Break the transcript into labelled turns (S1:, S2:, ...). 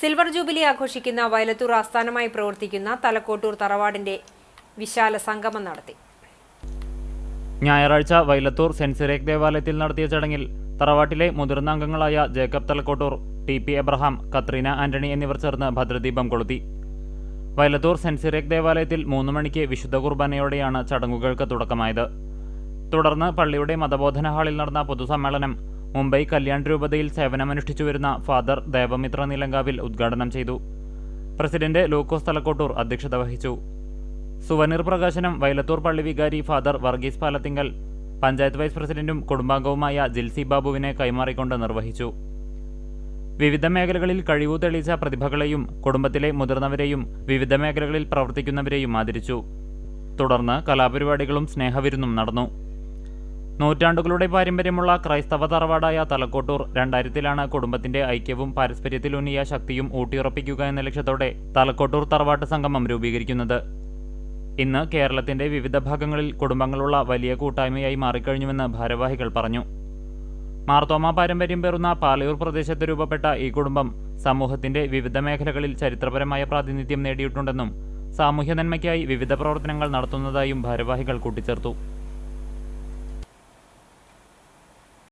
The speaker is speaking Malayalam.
S1: സിൽവർ ജൂബിലി ആഘോഷിക്കുന്ന വയലത്തൂർ ആസ്ഥാനമായി പ്രവർത്തിക്കുന്ന തലക്കോട്ടൂർ തറവാടിന്റെ വിശാല സംഗമം നടത്തി.
S2: ഞായറാഴ്ച വയലത്തൂർ സെന്റ് സിറേക്ക് ദേവാലയത്തിൽ നടത്തിയ ചടങ്ങിൽ തറവാട്ടിലെ മുതിർന്ന അംഗങ്ങളായ Jacob Thalakottur, TP Abraham, Katrina Antony എന്നിവർ ചേർന്ന് ഭദ്രദീപം കൊളുത്തി. വയലത്തൂർ സെന്റ് സിറേക്ക് ദേവാലയത്തിൽ 3 മണിക്ക് വിശുദ്ധ കുർബാനയോടെയാണ് ചടങ്ങുകൾക്ക് തുടക്കമായത്. തുടർന്ന് പള്ളിയുടെ മതബോധന ഹാളിൽ നടന്ന പൊതുസമ്മേളനം മുംബൈ കല്യാൺ രൂപതയിൽ സേവനമനുഷ്ഠിച്ചു വരുന്ന ഫാദർ ദേവമിത്ര നിലങ്കാവിൽ ഉദ്ഘാടനം ചെയ്തു. പ്രസിഡന്റ് ലൂക്കോസ് തലക്കോട്ടൂർ അധ്യക്ഷത വഹിച്ചു. സുവനീർ പ്രകാശനം വയലത്തൂർ പള്ളി വികാരി ഫാദർ വർഗീസ് പാലത്തിങ്കൽ, പഞ്ചായത്ത് വൈസ് പ്രസിഡന്റും കുടുംബാംഗവുമായ ജിൽസി ബാബുവിനെ കൈമാറിക്കൊണ്ട് നിർവഹിച്ചു. വിവിധ മേഖലകളിൽ കഴിവു തെളിയിച്ച പ്രതിഭകളെയും കുടുംബത്തിലെ മുതിർന്നവരെയും വിവിധ മേഖലകളിൽ പ്രവർത്തിക്കുന്നവരെയും ആദരിച്ചു. തുടർന്ന് കലാപരിപാടികളും സ്നേഹവിരുന്നും നടന്നു. നൂറ്റാണ്ടുകളുടെ പാരമ്പര്യമുള്ള ക്രൈസ്തവ തറവാടായ തലക്കോട്ടൂർ 2000-ലാണ് കുടുംബത്തിന്റെ ഐക്യവും പാരസ്പര്യത്തിലൂന്നിയ ശക്തിയും ഊട്ടിയുറപ്പിക്കുക എന്ന ലക്ഷ്യത്തോടെ തലക്കോട്ടൂർ തറവാട്ട് സംഗമം രൂപീകരിക്കുന്നത്. ഇന്ന് കേരളത്തിന്റെ വിവിധ ഭാഗങ്ങളിൽ കുടുംബങ്ങളുള്ള വലിയ കൂട്ടായ്മയായി മാറിക്കഴിഞ്ഞുവെന്ന് ഭാരവാഹികൾ പറഞ്ഞു. മാർത്തോമ പാരമ്പര്യം പേറുന്ന പാലയൂർ പ്രദേശത്ത് രൂപപ്പെട്ട ഈ കുടുംബം സമൂഹത്തിന്റെ വിവിധ മേഖലകളിൽ ചരിത്രപരമായ പ്രാതിനിധ്യം നേടിയിട്ടുണ്ടെന്നും സാമൂഹ്യ നന്മയ്ക്കായി വിവിധ പ്രവർത്തനങ്ങൾ നടത്തുന്നതായും ഭാരവാഹികൾ കൂട്ടിച്ചേർത്തു.